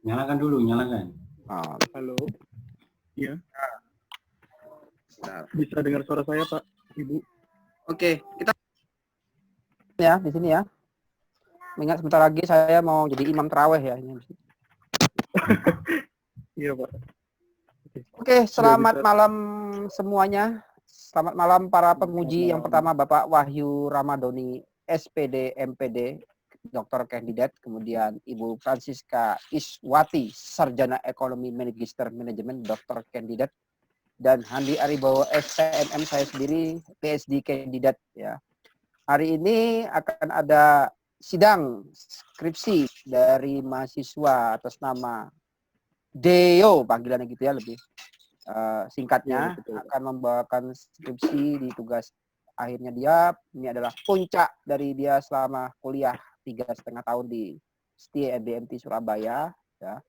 Nyalakan dulu, nyalakan. Halo. Iya. Bisa dengar suara saya, Pak, Ibu? Oke, kita ya di sini ya. Mengingat sebentar lagi saya mau jadi imam tarawih ya ini. Iya, Pak. Oke, selamat malam semuanya. Selamat malam para penguji. Yang pertama Bapak Wahyu Ramadhani, SPD, MPD, Doktor Kandidat, kemudian Ibu Francisca Iswati, Sarjana Ekonomi Magister Manajemen, Doktor Kandidat, dan Handi Aribowo, STMM, saya sendiri PhD Kandidat ya. Hari ini akan ada sidang skripsi dari mahasiswa atas nama Deo, panggilannya gitu ya lebih singkatnya, akan membawakan skripsi di tugas akhirnya dia. Ini adalah puncak dari dia selama kuliah 3,5 tahun di STI BMT Surabaya ya.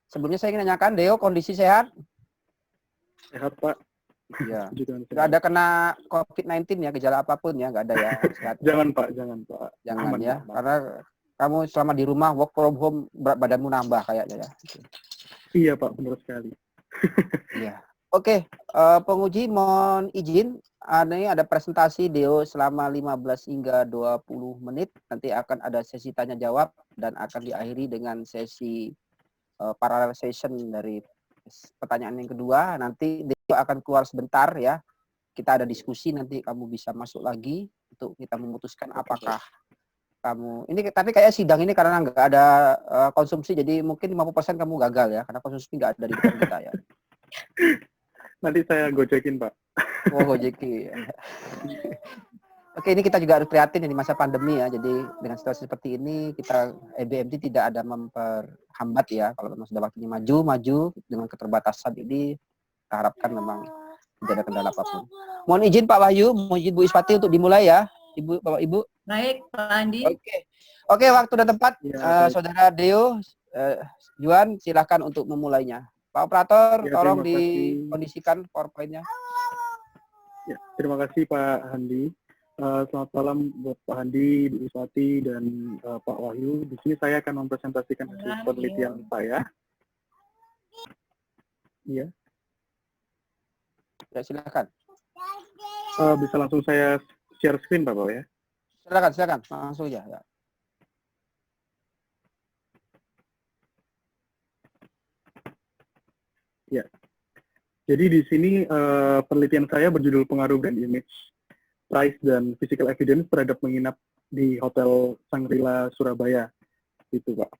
Sebelumnya saya ingin nanyakan, Deo kondisi sehat? Sehat, Pak. Ya. Nggak ada kena COVID-19 ya, gejala apapun ya, nggak ada ya? Sehat. Jangan, Pak. Jangan, Pak. Jangan Aman, ya, Pak. karena kamu selama di rumah work from home, berat badanmu nambah kayaknya ya. Iya, Pak. Benar sekali. Iya. Oke, penguji mohon izin. Ini ada presentasi Deo selama 15 hingga 20 menit. Nanti akan ada sesi tanya jawab dan akan diakhiri dengan sesi parallel session dari pertanyaan yang kedua. Nanti Deo akan keluar sebentar ya. Kita ada diskusi, nanti kamu bisa masuk lagi untuk kita memutuskan apakah kamu ini, tapi kayak sidang ini karena nggak ada konsumsi, jadi mungkin 50% kamu gagal ya, karena konsumsi nggak ada di depan kita ya. Nanti saya gojekin, Pak. Oh, gojekin. Oke, ini kita juga harus prihatin di masa pandemi ya. Jadi dengan situasi seperti ini, kita BMT tidak ada memperhambat ya. Kalau memang sudah waktunya maju dengan keterbatasan ini, kita harapkan memang tidak ada kendala apapun. Mohon izin Pak Wahyu, mohon izin Bu Iswati untuk dimulai ya, Ibu, Bapak Ibu. Baik, Pak Andi. Oke, waktu dan tempat, Saudara Deo, Juan, silakan untuk memulainya. Pak Operator, tolong dikondisikan PowerPoint-nya. Ya, terima kasih Pak Handi. Selamat malam buat Pak Handi, Bu Iswati, dan Pak Wahyu. Di sini saya akan mempresentasikan hasil penelitian saya. Iya. Ya, silakan. Bisa langsung saya share screen, Bapak ya? Silakan, langsung ya. Ya. Jadi di sini penelitian saya berjudul pengaruh brand image, price, dan physical evidence terhadap menginap di Hotel Shangri-La Surabaya. Itu, Pak.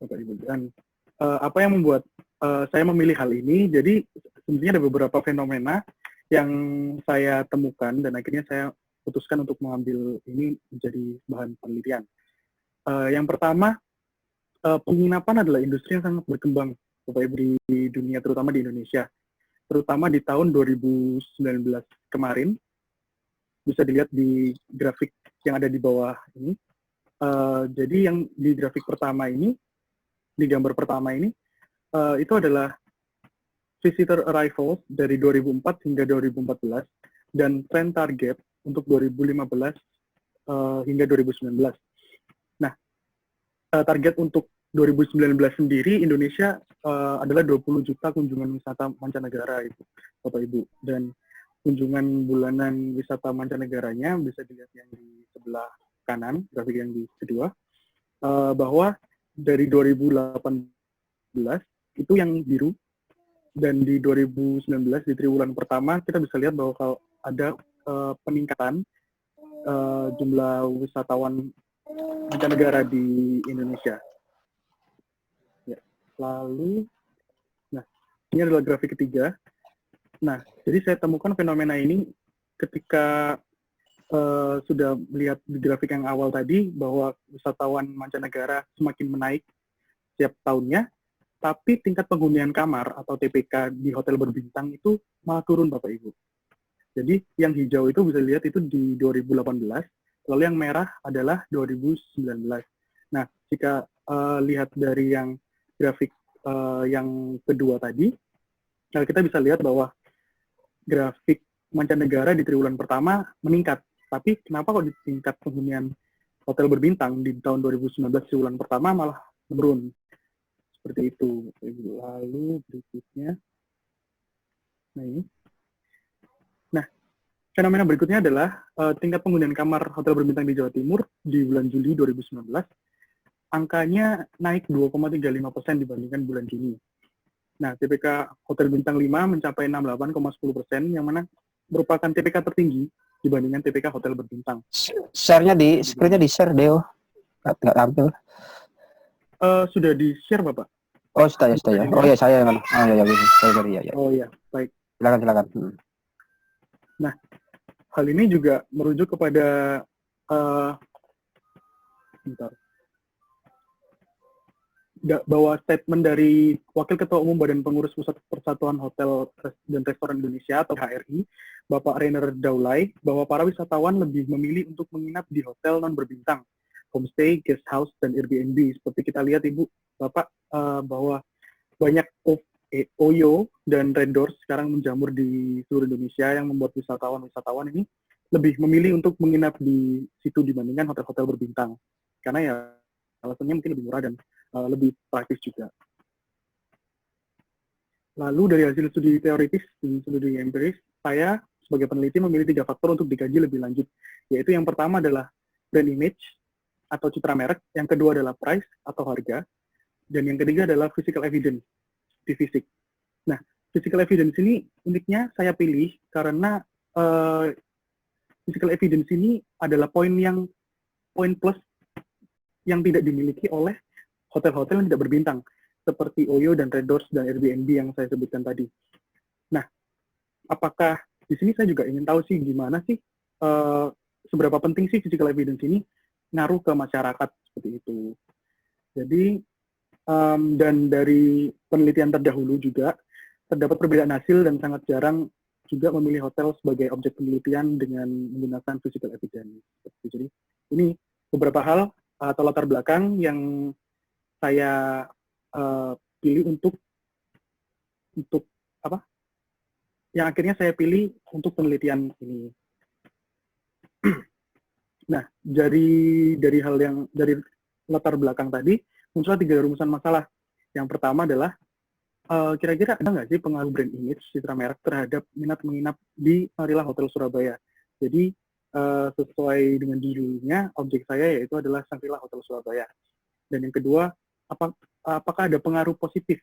Bapak Ibu. Dan apa yang membuat saya memilih hal ini? Jadi sebenarnya ada beberapa fenomena yang saya temukan dan akhirnya saya putuskan untuk mengambil ini menjadi bahan penelitian. Yang pertama, penginapan adalah industri yang sangat berkembang, Bapak Ibu, di dunia, terutama di Indonesia. Terutama di tahun 2019 kemarin, bisa dilihat di grafik yang ada di bawah ini. Jadi yang di grafik pertama ini, di gambar pertama ini, itu adalah visitor arrivals dari 2004 hingga 2014 dan trend target untuk 2015 hingga 2019. Nah, target untuk 2019 sendiri Indonesia adalah 20 juta kunjungan wisata mancanegara itu, Bapak Ibu. Dan kunjungan bulanan wisata mancanegaranya bisa dilihat yang di sebelah kanan, grafik yang di kedua, bahwa dari 2018 itu yang biru, dan di 2019 di triwulan pertama kita bisa lihat bahwa kalau ada peningkatan jumlah wisatawan mancanegara di Indonesia. Ya, lalu, nah ini adalah grafik ketiga. Nah, jadi saya temukan fenomena ini ketika sudah melihat di grafik yang awal tadi bahwa wisatawan mancanegara semakin menaik setiap tahunnya, tapi tingkat penghunian kamar atau TPK di hotel berbintang itu malah turun, Bapak Ibu. Jadi yang hijau itu bisa lihat itu di 2018, lalu yang merah adalah 2019. Nah, jika lihat dari yang grafik yang kedua tadi, kita bisa lihat bahwa grafik mancanegara di triwulan pertama meningkat. Tapi kenapa kok di tingkat penghunian hotel berbintang di tahun 2019 triwulan pertama malah menurun? Seperti itu. Lalu berikutnya, nah ini. Nah, fenomena berikutnya adalah tingkat penggunaan kamar hotel berbintang di Jawa Timur di bulan Juli 2019, angkanya naik 2,35% dibandingkan bulan Juni. Nah, TPK Hotel Bintang 5 mencapai 68,10%, yang mana merupakan TPK tertinggi dibandingkan TPK Hotel berbintang. Share-nya di, screen-nya di-share, Deo. Nggak tampil. Sudah di-share, Bapak? Oh, sudah ya. Oh ya, saya yang oh ya, sorry, ya. Oh iya, baik. Silakan. Nah, hal ini juga merujuk kepada bahwa statement dari Wakil Ketua Umum Badan Pengurus Pusat Persatuan Hotel dan Restoran Indonesia atau HRI, Bapak Rainer Daulay, bahwa para wisatawan lebih memilih untuk menginap di hotel non berbintang, homestay, guest house, dan Airbnb. Seperti kita lihat, Ibu, Bapak, bahwa banyak OYO dan Red Doors sekarang menjamur di seluruh Indonesia yang membuat wisatawan ini lebih memilih untuk menginap di situ dibandingkan hotel-hotel berbintang. Karena ya alasannya mungkin lebih murah dan lebih praktis juga. Lalu dari hasil studi teoritis dan studi empiris, saya sebagai peneliti memilih 3 faktor untuk dikaji lebih lanjut, yaitu yang pertama adalah brand image atau citra merek, yang kedua adalah price atau harga, dan yang ketiga adalah physical evidence di fisik. Nah, physical evidence ini uniknya saya pilih karena physical evidence ini adalah poin plus yang tidak dimiliki oleh hotel-hotel yang tidak berbintang, seperti OYO dan Red Doors dan Airbnb yang saya sebutkan tadi. Nah, apakah di sini saya juga ingin tahu sih gimana sih seberapa penting sih physical evidence ini ngaruh ke masyarakat seperti itu. Jadi dan dari penelitian terdahulu juga terdapat perbedaan hasil dan sangat jarang juga memilih hotel sebagai objek penelitian dengan menggunakan physical evidence. Jadi ini beberapa hal atau latar belakang yang saya pilih untuk apa? Yang akhirnya saya pilih untuk penelitian ini. Nah, dari hal yang dari latar belakang tadi muncul 3 rumusan masalah. Yang pertama adalah kira-kira ada nggak sih pengaruh brand image citra merek terhadap minat menginap di Shangri-La Hotel Surabaya? Jadi sesuai dengan judulnya, objek saya yaitu adalah Shangri-La Hotel Surabaya. Dan yang kedua, apakah ada pengaruh positif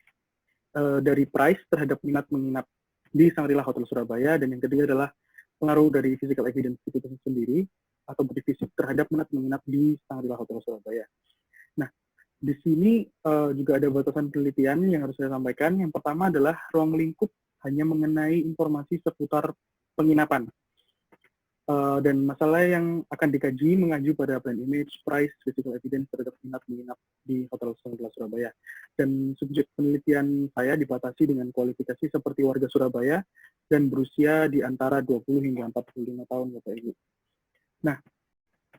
dari price terhadap minat menginap di Shangri-La Hotel Surabaya, dan yang ketiga adalah pengaruh dari physical evidence itu sendiri atau bukti fisik terhadap minat menginap di Shangri-La Hotel Surabaya. Nah, di sini juga ada batasan penelitian yang harus saya sampaikan. Yang pertama adalah ruang lingkup hanya mengenai informasi seputar penginapan. Dan masalah yang akan dikaji mengacu pada brand image, price, physical evidence terhadap minat menginap di Hotel Shangri-La Surabaya. Dan subjek penelitian saya dibatasi dengan kualifikasi seperti warga Surabaya dan berusia di antara 20 hingga 45 tahun, Bapak Ibu. Nah,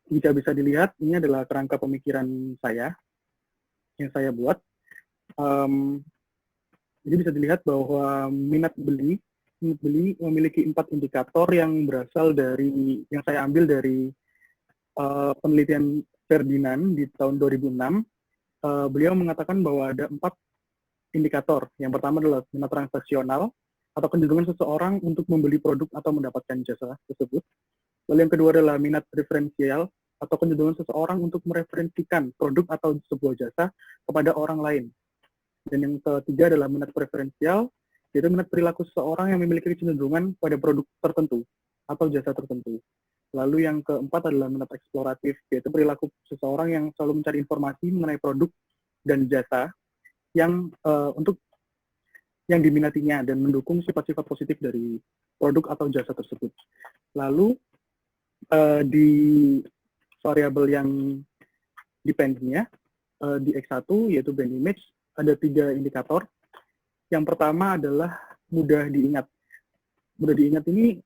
jika bisa dilihat, ini adalah kerangka pemikiran saya yang saya buat. Jadi bisa dilihat bahwa minat beli memiliki 4 indikator yang berasal dari, yang saya ambil dari penelitian Ferdinand di tahun 2006. Beliau mengatakan bahwa ada 4 indikator. Yang pertama adalah minat transaksional atau kecenderungan seseorang untuk membeli produk atau mendapatkan jasa tersebut. Lalu yang kedua adalah minat referensial atau kecenderungan seseorang untuk mereferensikan produk atau sebuah jasa kepada orang lain. Dan yang ketiga adalah minat preferensial, yaitu minat perilaku seseorang yang memiliki kecenderungan pada produk tertentu atau jasa tertentu. Lalu yang keempat adalah minat eksploratif, yaitu perilaku seseorang yang selalu mencari informasi mengenai produk dan jasa yang yang diminatinya dan mendukung sifat-sifat positif dari produk atau jasa tersebut. Lalu di variabel yang dependentnya di X1 yaitu brand image ada 3 indikator. Yang pertama adalah mudah diingat. Mudah diingat ini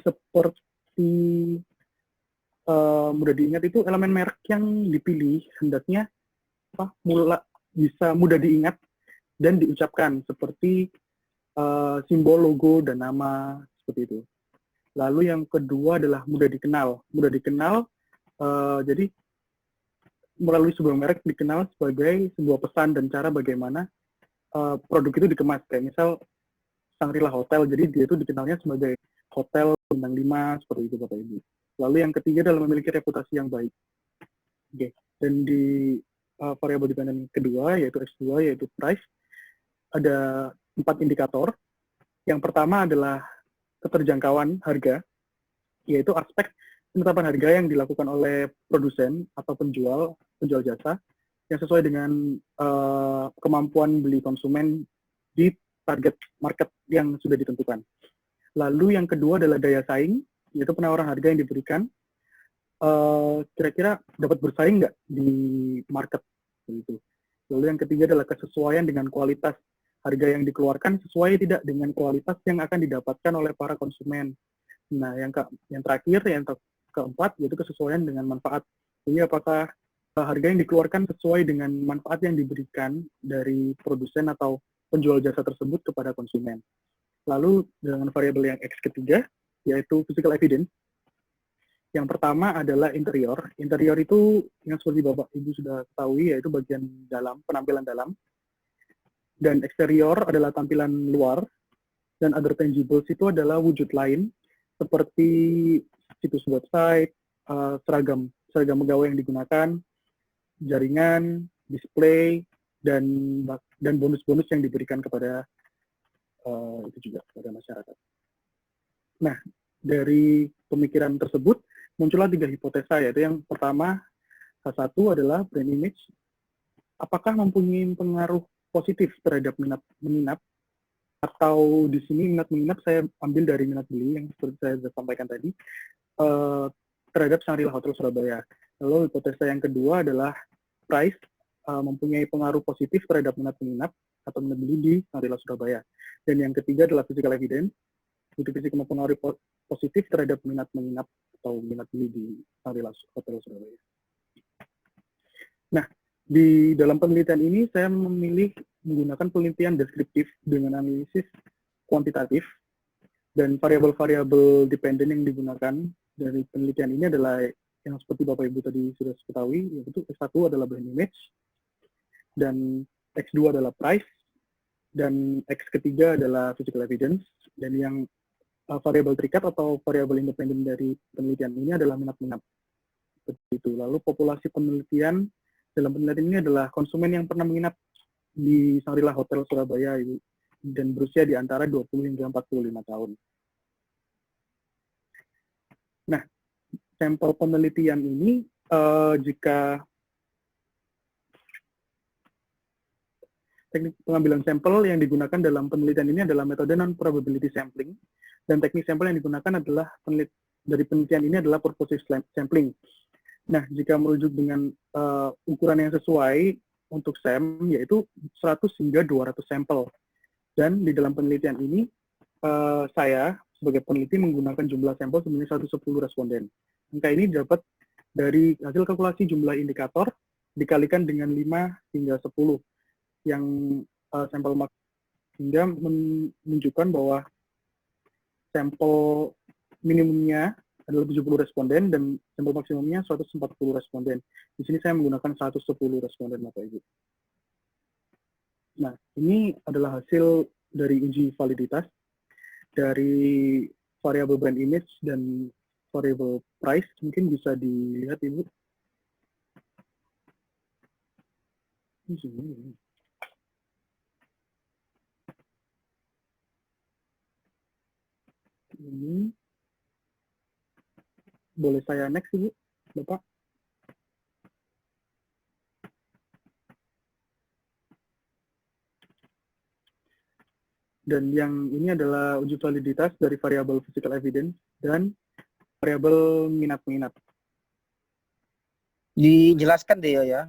seperti mudah diingat itu elemen merek yang dipilih hendaknya bisa mudah diingat dan diucapkan seperti simbol, logo, dan nama seperti itu. Lalu yang kedua adalah mudah dikenal. Mudah dikenal, jadi melalui sebuah merek dikenal sebagai sebuah pesan dan cara bagaimana produk itu dikemas. Kayak misal Shangri-La Hotel, jadi dia itu dikenalnya sebagai hotel bintang 5, seperti itu Bapak Ibu. Lalu yang ketiga adalah memiliki reputasi yang baik. Oke. Dan di variabel dependen kedua, yaitu X2, yaitu price, ada 4 indikator. Yang pertama adalah keterjangkauan harga, yaitu aspek penetapan harga yang dilakukan oleh produsen atau penjual jasa yang sesuai dengan kemampuan beli konsumen di target market yang sudah ditentukan. Lalu yang kedua adalah daya saing, yaitu penawaran harga yang diberikan kira-kira dapat bersaing nggak di market. Gitu. Lalu yang ketiga adalah kesesuaian dengan kualitas harga yang dikeluarkan sesuai tidak dengan kualitas yang akan didapatkan oleh para konsumen. Nah, yang terakhir, yang keempat, yaitu kesesuaian dengan manfaat. Jadi apakah harga yang dikeluarkan sesuai dengan manfaat yang diberikan dari produsen atau penjual jasa tersebut kepada konsumen. Lalu dengan variabel yang X ketiga, yaitu physical evidence. Yang pertama adalah interior. Interior itu yang seperti Bapak Ibu sudah ketahui, yaitu bagian dalam, penampilan dalam. Dan eksterior adalah tampilan luar. Dan other tangibles itu adalah wujud lain, seperti situs website, seragam pegawai yang digunakan, jaringan, display, dan bonus-bonus yang diberikan kepada itu juga kepada masyarakat. Nah, dari pemikiran tersebut muncullah 3 hipotesa, yaitu yang pertama, satu adalah brand image. Apakah mempunyai pengaruh positif terhadap minat menginap, atau di sini minat menginap saya ambil dari minat beli yang seperti saya sudah sampaikan tadi, terhadap Shangri-La Hotel Surabaya. Lalu hipotesa yang kedua adalah price, mempunyai pengaruh positif terhadap minat menginap atau minat beli di Shangri-La Surabaya. Dan yang ketiga adalah physical evidence, itu fisik mempengaruhi positif terhadap minat menginap atau minat beli di Shangri-La Hotel Surabaya. Nah, di dalam penelitian ini saya memilih menggunakan penelitian deskriptif dengan analisis kuantitatif, dan variabel-variabel dependen yang digunakan dari penelitian ini adalah yang seperti Bapak Ibu tadi sudah ketahui, yaitu X1 adalah brand image, dan X2 adalah price, dan X ketiga adalah physical evidence, dan yang variabel terikat atau variabel independen dari penelitian ini adalah minat menginap. Seperti itu. Lalu populasi penelitian dalam penelitian ini adalah konsumen yang pernah menginap di Shangri-La Hotel Surabaya dan berusia di antara 20 hingga 45 tahun. Nah, sampel penelitian ini jika teknik pengambilan sampel yang digunakan dalam penelitian ini adalah metode non-probability sampling, dan teknik sampel yang digunakan adalah dari penelitian ini adalah purposive sampling. Nah, jika merujuk dengan ukuran yang sesuai untuk SAM, yaitu 100 hingga 200 sampel. Dan di dalam penelitian ini, saya sebagai peneliti menggunakan jumlah sampel sebanyak 110 responden. Angka ini dapat dari hasil kalkulasi jumlah indikator dikalikan dengan 5 hingga 10, yang sampel hingga menunjukkan bahwa sampel minimumnya adalah 70 responden dan sampel maksimumnya 140 responden. Di sini saya menggunakan 110 responden, Bapak Ibu. Nah, ini adalah hasil dari uji validitas dari variabel brand image dan variabel price. Mungkin bisa dilihat, Ibu. Ini boleh saya next, Ibu, Bapak? Dan yang ini adalah uji validitas dari variabel physical evidence dan variabel minat-minat. Dijelaskan deh ya,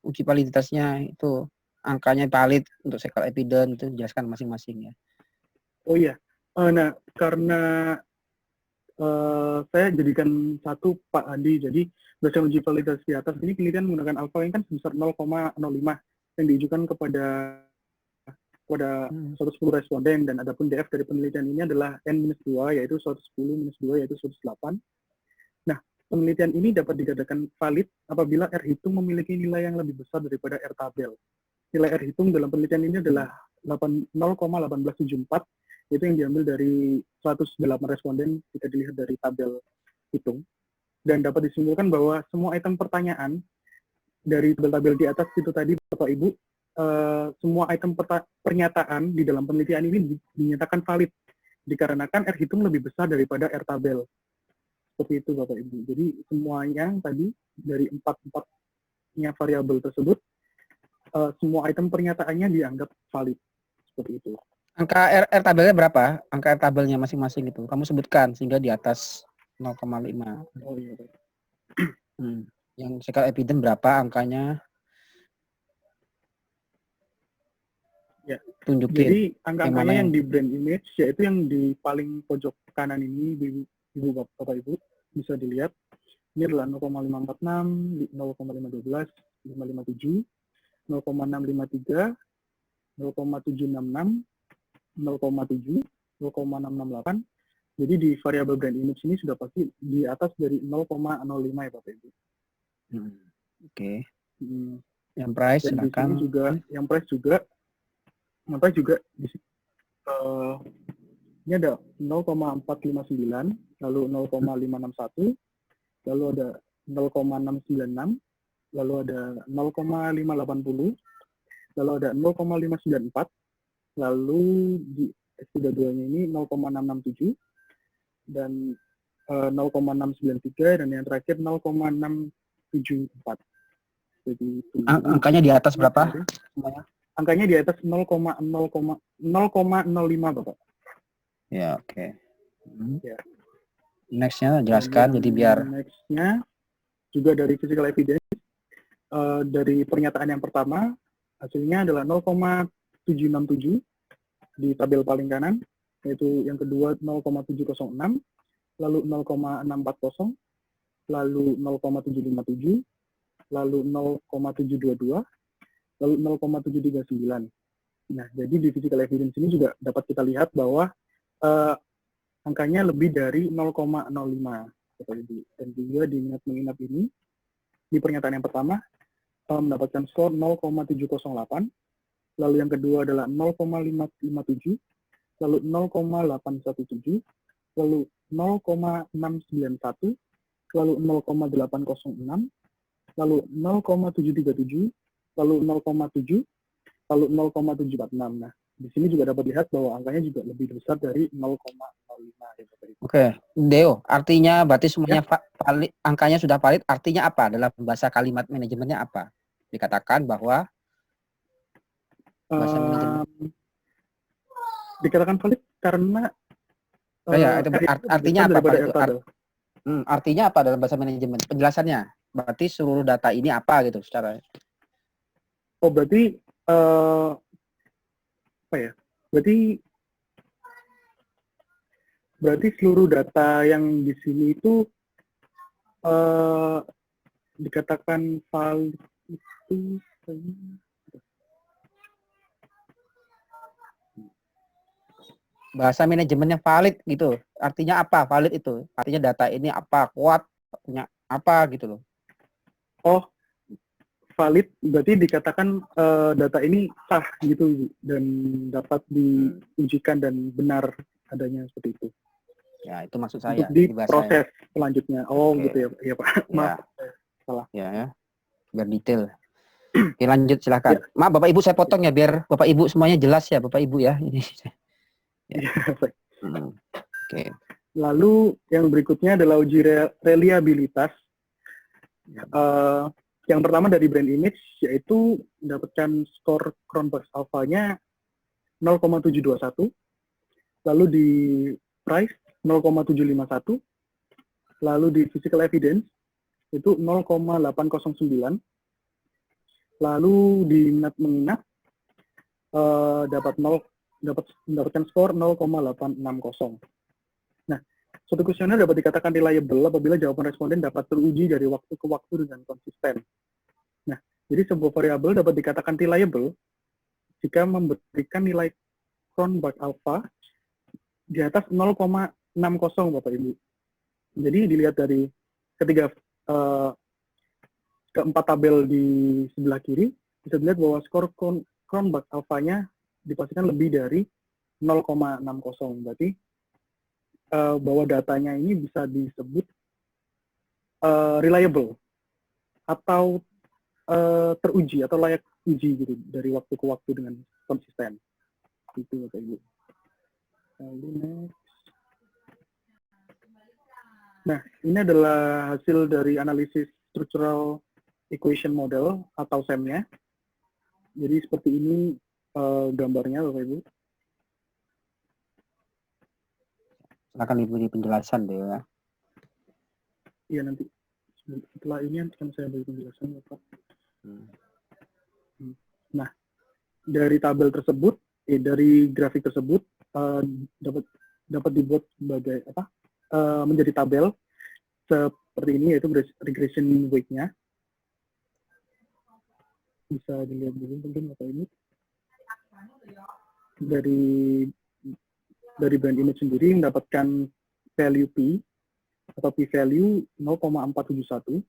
uji validitasnya itu angkanya valid untuk physical evidence itu jelaskan masing-masing ya. Oh iya, nah karena saya jadikan satu Pak Andi, jadi berdasarkan uji validitas di atas ini penelitian menggunakan alfa yang kan sebesar 0,05 yang diajukan kepada 110 responden, dan adapun DF dari penelitian ini adalah N-2, yaitu 110 minus 2, yaitu 108. Nah, penelitian ini dapat dikatakan valid apabila R hitung memiliki nilai yang lebih besar daripada R tabel. Nilai R hitung dalam penelitian ini adalah 0,1874, itu yang diambil dari 108 responden jika dilihat dari tabel hitung. Dan dapat disimpulkan bahwa semua item pertanyaan dari tabel-tabel di atas itu tadi, Bapak Ibu, semua item pernyataan di dalam penelitian ini dinyatakan valid, dikarenakan R hitung lebih besar daripada R tabel. Seperti itu, Bapak Ibu. Jadi semuanya tadi dari empat-empatnya variabel tersebut, semua item pernyataannya dianggap valid. Seperti itu. Angka R tabelnya berapa? Angka R tabelnya masing-masing itu. Kamu sebutkan sehingga di atas 0,5. Oh iya, Pak. Yang physical evidence berapa angkanya? Ya. Tunjukin. Jadi angka-angkanya yang di brand image, yaitu yang di paling pojok kanan ini, Ibu Bapak Ibu, bisa dilihat. Ini adalah 0,546, 0,512, 557, 0,653, 0,766, 0,7, 0,668. Jadi di variabel brand image ini sudah pasti di atas dari 0,05 ya Bapak Ibu. Oke. Yang price dan silakan. Di sini juga, yang price juga di sini, ini ada 0,459, lalu 0,561, lalu ada 0,696, lalu ada 0,580, lalu ada 0,594, lalu di S32-nya ini 0,667, dan 0,693, dan yang terakhir 0,674. Jadi angkanya di atas berapa? Semuanya. Angkanya di atas 0,05 Bapak. Ya, oke. Ya. Next-nya jelaskan, jadi biar. Next-nya juga dari physical evidence, dari pernyataan yang pertama, hasilnya adalah 0,767 di tabel paling kanan, yaitu yang kedua 0,706, lalu 0,640, lalu 0,757, lalu 0,722, lalu 0,739. Nah, jadi di physical evidence ini juga dapat kita lihat bahwa angkanya lebih dari 0,05. Dan juga di minat menginap ini, di pernyataan yang pertama, mendapatkan skor 0,708, lalu yang kedua adalah 0,557, lalu 0,817, lalu 0,691, lalu 0,806, lalu 0,737, lalu 0,7, lalu 0,746. Nah, di sini juga dapat lihat bahwa angkanya juga lebih besar dari 0,05. Oke, Deo, artinya berarti semuanya valid, angkanya sudah valid, artinya apa? Dalam bahasa kalimat manajemennya apa? Dikatakan bahwa bahasa manajemen. Dikatakan valid karena artinya apa valid itu? Artinya apa dalam bahasa manajemen? Penjelasannya. Berarti seluruh data ini apa gitu secara. Oh, berarti apa ya? Berarti seluruh data yang di sini itu dikatakan valid itu bahasa manajemennya valid gitu. Artinya apa valid itu? Artinya data ini apa, kuat, punya apa gitu loh. Oh, valid berarti dikatakan data ini sah gitu dan dapat diujikan dan benar adanya seperti itu. Ya, itu maksud saya. Untuk di proses selanjutnya. Oh, okay. Gitu ya. Iya, Pak. Maaf. Ya. Salah. Ya. Biar detail. Oke, lanjut silakan. Ya. Maaf Bapak Ibu saya potong ya biar Bapak Ibu semuanya jelas ya Bapak Ibu ya. Ini. Ya. Oke. Lalu yang berikutnya adalah uji reliabilitas. Yang pertama dari brand image, yaitu mendapatkan skor Cronbach's alpha-nya 0,721. Lalu di price 0,751. Lalu di physical evidence itu 0,809. Lalu di minat menginap mendapatkan skor 0,860. Nah, suatu kuesioner dapat dikatakan reliable apabila jawaban responden dapat teruji dari waktu ke waktu dengan konsisten. Nah, jadi sebuah variabel dapat dikatakan reliable jika memberikan nilai Cronbach alpha di atas 0,60 Bapak Ibu. Jadi dilihat dari ketiga keempat tabel di sebelah kiri bisa dilihat bahwa skor Cronbach alfanya dipastikan lebih dari 0,60. Berarti bahwa datanya ini bisa disebut reliable atau teruji atau layak uji gitu dari waktu ke waktu dengan konsisten. Itu Bapak Ibu. Lalu next. Nah, ini adalah hasil dari analisis structural equation model atau SEM-nya. Jadi seperti ini gambarnya Bapak Ibu. Silakan Ibu di penjelasan deh ya. Iya nanti setelah ini akan saya beri penjelasan Bapak. Nah, dari tabel tersebut, dari grafik tersebut dapat dibuat sebagai menjadi tabel seperti ini, yaitu regression weight-nya. Bisa dilihat dulu mungkin Bapak Ibu. Dari brand image sendiri mendapatkan value P atau P value 0,471,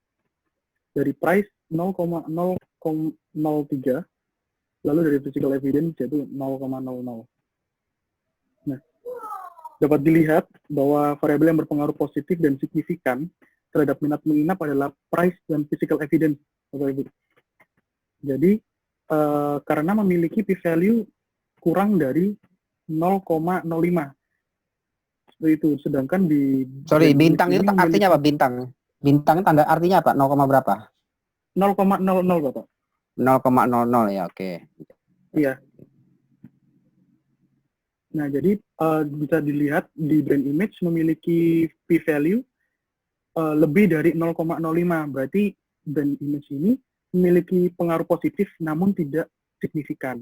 dari price 0,003, lalu dari physical evidence yaitu 0,00. Nah, dapat dilihat bahwa variabel yang berpengaruh positif dan signifikan terhadap minat menginap adalah price dan physical evidence, Bapak Ibu. Jadi, karena memiliki p-value kurang dari 0,05. Seperti itu. Sedangkan di... Sorry, bintang itu artinya apa bintang? Bintang tanda artinya apa? 0, berapa? 0,00 Bapak. 0,00 ya, oke. Iya. Nah, jadi bisa dilihat di brand image memiliki p-value lebih dari 0,05. Berarti brand image ini memiliki pengaruh positif namun tidak signifikan.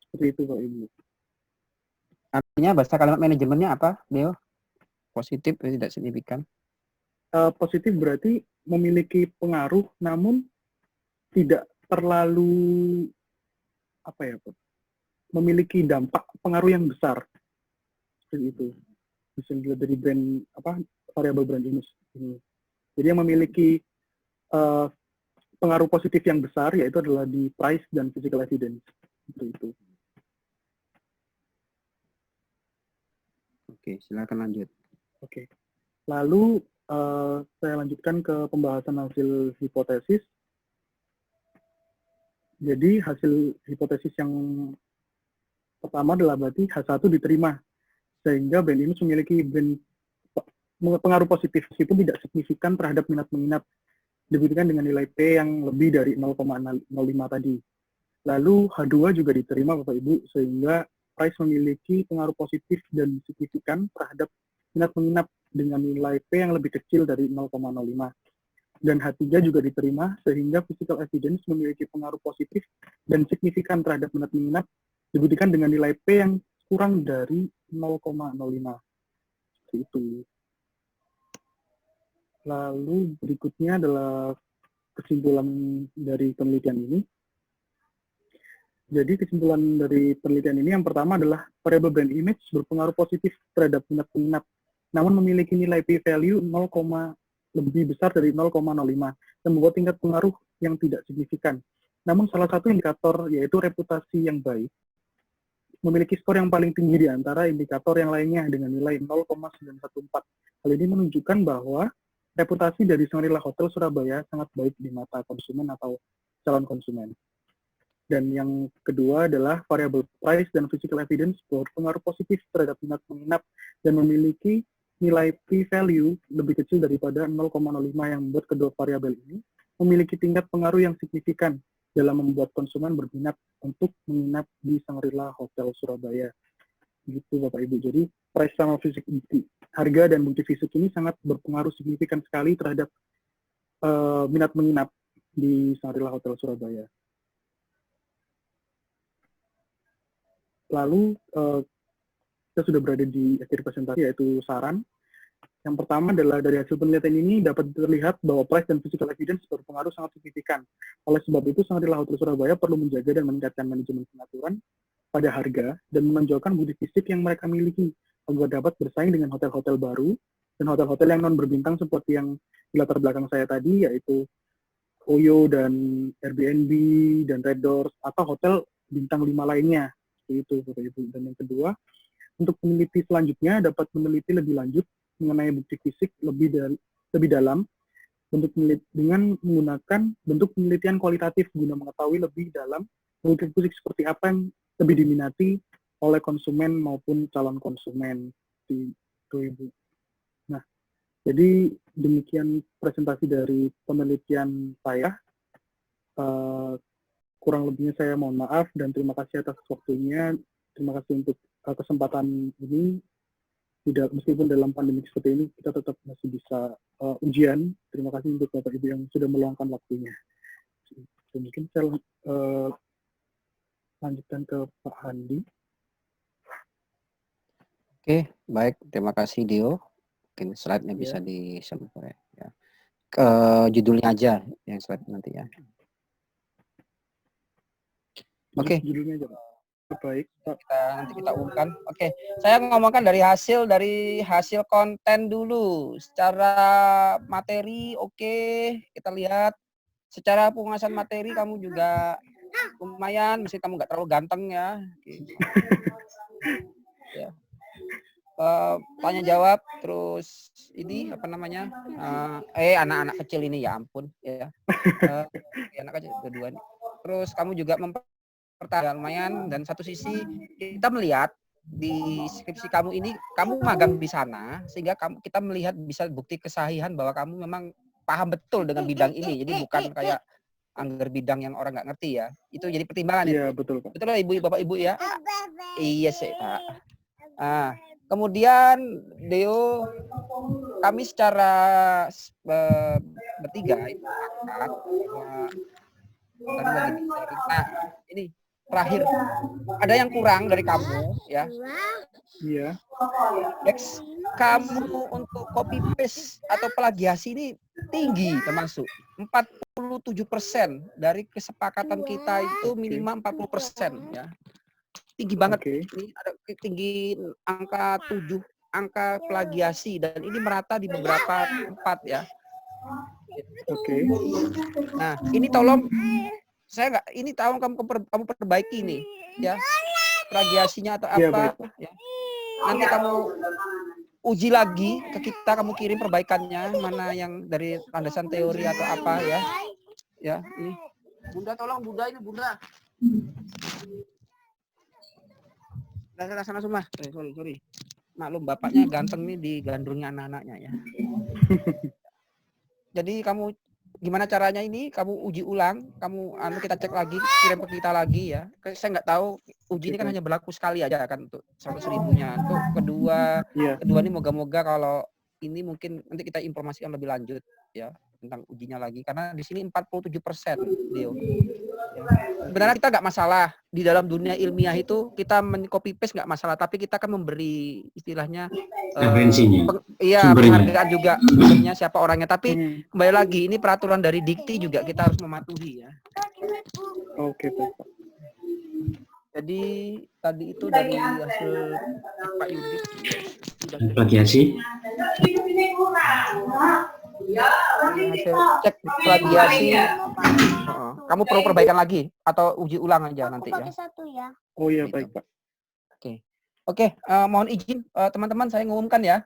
Seperti itu Pak Ibu. Artinya bahasa kalimat manajemennya apa, Leo? Positif atau tidak signifikan? Positif berarti memiliki pengaruh namun tidak terlalu memiliki dampak pengaruh yang besar. Seperti itu. Bisa dilihat dari brand variabel brand image ini. Jadi yang memiliki pengaruh positif yang besar yaitu adalah di price dan physical evidence. Seperti itu. Oke, silakan lanjut. Oke. Lalu saya lanjutkan ke pembahasan hasil hipotesis. Jadi hasil hipotesis yang pertama adalah berarti H1 diterima, sehingga brand image memiliki pengaruh positif meskipun tidak signifikan terhadap minat menginap, dibuktikan dengan nilai P yang lebih dari 0,05 tadi. Lalu H2 juga diterima Bapak Ibu, sehingga price memiliki pengaruh positif dan signifikan terhadap minat menginap dengan nilai P yang lebih kecil dari 0,05. Dan H3 juga diterima, sehingga physical evidence memiliki pengaruh positif dan signifikan terhadap minat menginap, dibuktikan dengan nilai P yang kurang dari 0,05. Seperti itu. Lalu berikutnya adalah kesimpulan dari penelitian ini. Jadi kesimpulan dari penelitian ini yang pertama adalah variabel brand image berpengaruh positif terhadap minat menginap, namun memiliki nilai p-value lebih besar dari 0,05 dan membuat tingkat pengaruh yang tidak signifikan. Namun salah satu indikator yaitu reputasi yang baik memiliki skor yang paling tinggi di antara indikator yang lainnya dengan nilai 0,914. Hal ini menunjukkan bahwa reputasi dari Shangri-La Hotel Surabaya sangat baik di mata konsumen atau calon konsumen. Dan yang kedua adalah variabel price dan physical evidence berpengaruh positif terhadap minat menginap dan memiliki nilai p-value lebih kecil daripada 0,05 yang membuat kedua variabel ini memiliki tingkat pengaruh yang signifikan dalam membuat konsumen berminat untuk menginap di Shangri-La Hotel Surabaya. Gitu Bapak Ibu. Jadi price sama harga dan bukti fisik ini sangat berpengaruh signifikan sekali terhadap minat menginap di Shangri-La Hotel Surabaya. Lalu kita sudah berada di akhir presentasi, yaitu saran. Yang pertama adalah dari hasil penelitian ini dapat terlihat bahwa price dan physical evidence berpengaruh sangat signifikan. Oleh sebab itu, Shangri-La Hotel Surabaya perlu menjaga dan meningkatkan manajemen pengaturan pada harga dan menonjolkan bukti fisik yang mereka miliki agar dapat bersaing dengan hotel-hotel baru dan hotel-hotel yang non berbintang seperti yang di latar belakang saya tadi, yaitu Oyo dan Airbnb dan Red Doors atau hotel bintang 5 lainnya. Seperti itu, Bapak Ibu. Dan yang kedua, untuk peneliti selanjutnya dapat meneliti lebih lanjut mengenai bukti fisik lebih dalam dengan menggunakan bentuk penelitian kualitatif guna mengetahui lebih dalam bukti fisik seperti apa yang lebih diminati oleh konsumen maupun calon konsumen. Itu, Ibu. Nah, jadi demikian presentasi dari penelitian saya. Kurang lebihnya saya mohon maaf dan terima kasih atas waktunya. Terima kasih untuk kesempatan ini. Meskipun dalam pandemi seperti ini kita tetap masih bisa ujian. Terima kasih untuk Bapak Ibu yang sudah meluangkan waktunya. Mungkin saya lanjutkan ke Pak Handi. Oke, baik. Terima kasih Dio. Mungkin slide-nya bisa disampaikan ya. Judulnya aja yang slide nanti ya. Oke. Judulnya aja, Pak. Baik, Pak. Nanti kita umumkan. Oke, saya ngomongkan dari hasil konten dulu. Secara materi, oke, kita lihat. Secara penguasaan materi kamu juga lumayan, meski kamu nggak terlalu ganteng ya. Oke. Ya. Tanya jawab, terus ini apa namanya? Anak-anak kecil ini ya ampun ya. Anak kecil kedua nih. Terus kamu juga pertanyaan lumayan, dan satu sisi kita melihat di skripsi kamu ini kamu magang di sana sehingga kita melihat bisa bukti kesahihan bahwa kamu memang paham betul dengan bidang ini, jadi bukan kayak anggar bidang yang orang nggak ngerti ya. Itu jadi pertimbangan. Iya, betul, Pak. Betul lah Ibu, Bapak Ibu ya. Iya sih Pak. Kemudian Deo, kami secara bertiga itu nah ini terakhir, ada yang kurang dari kamu ya. Iya. Next, kamu untuk copy paste atau plagiasi ini tinggi termasuk 47% dari kesepakatan kita itu minimal 40% ya. Tinggi banget. Ini ada tinggi angka 7 angka plagiasi, dan ini merata di beberapa tempat ya. Oke. Nah, ini tolong kamu perbaiki nih ya, plagiasinya atau apa ya. Nanti kamu uji lagi ke kita, kamu kirim perbaikannya mana yang dari landasan teori atau apa ya. Ya, ini. Bunda tolong, Bunda ini Bunda. Sana semua. Sorry. Maklum bapaknya ganteng nih, digandrungi anak-anaknya ya. Jadi kamu gimana caranya ini? Kamu uji ulang, kita cek lagi, kirim ke kita lagi ya. Saya nggak tahu, uji ini kan hanya berlaku sekali aja kan untuk 100.000-nya. Untuk kedua ini moga-moga kalau ini mungkin nanti kita informasikan lebih lanjut ya tentang ujinya lagi, karena di sini 47% Dio. Ya. Sebenarnya kita nggak masalah di dalam dunia ilmiah itu kita copy paste nggak masalah, tapi kita kan memberi istilahnya penghargaan juga sebenarnya siapa orangnya. Tapi kembali lagi ini peraturan dari Dikti juga kita harus mematuhi ya. Oke, Pak. Jadi tadi itu dari hasil Pak Yudi plagiasi. Hasil cek plagiasi. Kamu perlu perbaikan lagi atau uji ulang aja nanti ya. Oh iya, baik Pak. Oke. Mohon izin teman-teman, saya ngumumkan ya,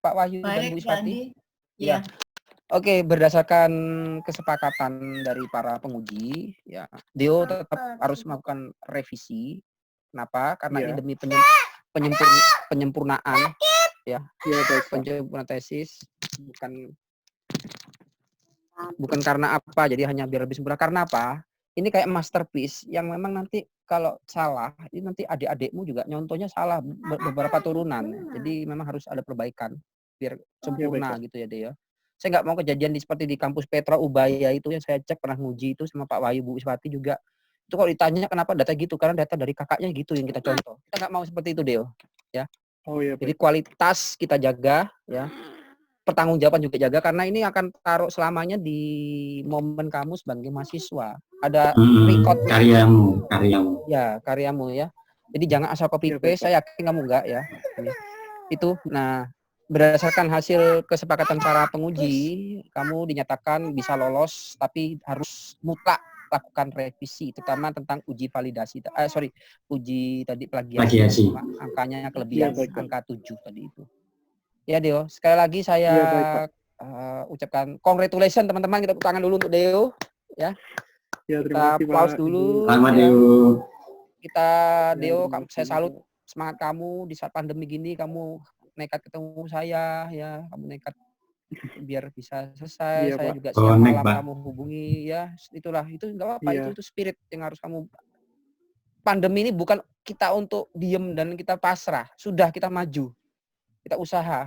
Pak Wahyu dan Bu Iswati. Ya. Oke, berdasarkan kesepakatan dari para penguji, ya, Dio tetap harus melakukan revisi. Kenapa? Karena ini demi penyempurnaan, ya, penyempurnaan tesis, bukan karena apa. Jadi hanya biar lebih sempurna. Karena apa? Ini kayak masterpiece yang memang nanti kalau salah, ini nanti adik-adikmu juga nyontohnya salah beberapa turunan. Jadi memang harus ada perbaikan biar sempurna gitu ya, Dio. Saya nggak mau kejadian seperti di kampus Petra Ubaya itu yang saya cek pernah nguji itu sama Pak Wahyu, Bu Iswati juga. Itu kalau ditanya kenapa data gitu, karena data dari kakaknya gitu yang kita contoh. Kita nggak mau seperti itu, Deo. Ya. Oh iya. Jadi kualitas kita jaga, ya. Pertanggungjawaban juga jaga, karena ini akan taruh selamanya di momen kamu sebagai mahasiswa. Ada record karyamu. Ya, karyamu ya. Jadi jangan asal copy paste. Saya yakin kamu enggak ya. Ini. itu. Nah, berdasarkan hasil kesepakatan para penguji, kamu dinyatakan bisa lolos, tapi harus mutlak lakukan revisi, terutama tentang uji validasi, uji tadi plagiasi, Plagiasi. angkanya kelebihan, Iya, baik, Pak. angka 7 tadi itu. Ya Deo, sekali lagi saya Iya, baik, Pak. ucapkan congratulations teman-teman, kita tepuk tangan dulu untuk Deo, ya. Ya, Kita terima kasih, applause Pak. dulu. Selamat ya. Deo. Kita Ya, Deo, terima saya kasih, salut Pak. semangat kamu di saat pandemi gini, kamu nekat ketemu saya, ya, kamu nekat biar bisa selesai. Iya, Saya Pak. juga siang Connect, malam Pak. kamu hubungi, ya, itulah, itu nggak apa-apa, Iya. itu spirit yang harus kamu. Pandemi ini bukan kita untuk diem dan kita pasrah, sudah kita maju, kita usaha.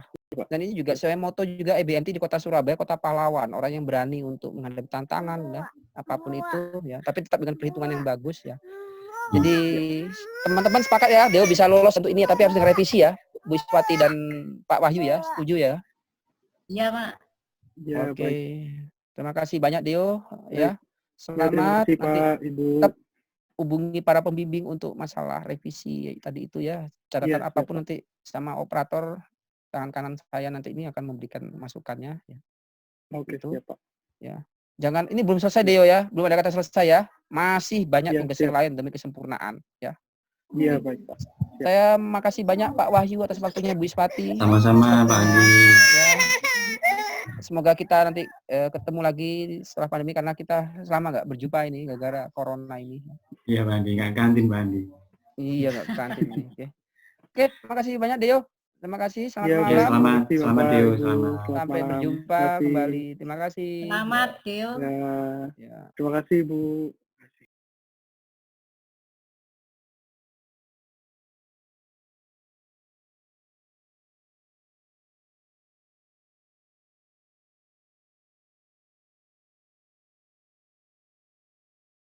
Dan ini juga saya moto juga EBMT di Kota Surabaya, kota pahlawan, orang yang berani untuk menghadapi tantangan, ya, apapun itu, ya, tapi tetap dengan perhitungan yang bagus, ya. Jadi teman-teman sepakat ya, Deo bisa lolos untuk ini, tapi harus direvisi ya, Bu Iswati dan Pak Wahyu ya, setuju ya? Iya, Pak. Ya, Oke, baik. terima kasih banyak Deo, ya. Ya, terima Selamat, kasih, nanti Pak, Ibu. tetap hubungi para pembimbing untuk masalah revisi tadi itu ya. Catatan Iya, apapun Pak. nanti sama operator tangan kanan saya nanti ini akan memberikan masukannya. Ya. Oke, Itu. siap, Pak. Ya. Jangan, ini belum selesai Deo ya, belum ada kata selesai ya. Masih banyak Iya, tugas yang siap. lain demi kesempurnaan ya. Iya, baik, Pak. Saya makasih banyak Pak Wahyu atas waktunya, Bu Iswati. Sama-sama Pak Andi. Ya. Semoga kita nanti ketemu lagi setelah pandemi, karena kita selama nggak berjumpa ini gara-gara corona ini. Iya Pak Andi, nggak kantin Pak Andi. Iya, nggak ke kantin ini. Oke, terima kasih banyak Deo. Terima kasih, selamat Iya, malam. Selamat, terima kasih, selamat Bapak, Deo, Ibu. selamat. Selamat Sampai malam. berjumpa Terima kasih. kembali. Terima kasih. Selamat, Deo. Ya, Ya. terima kasih, Bu.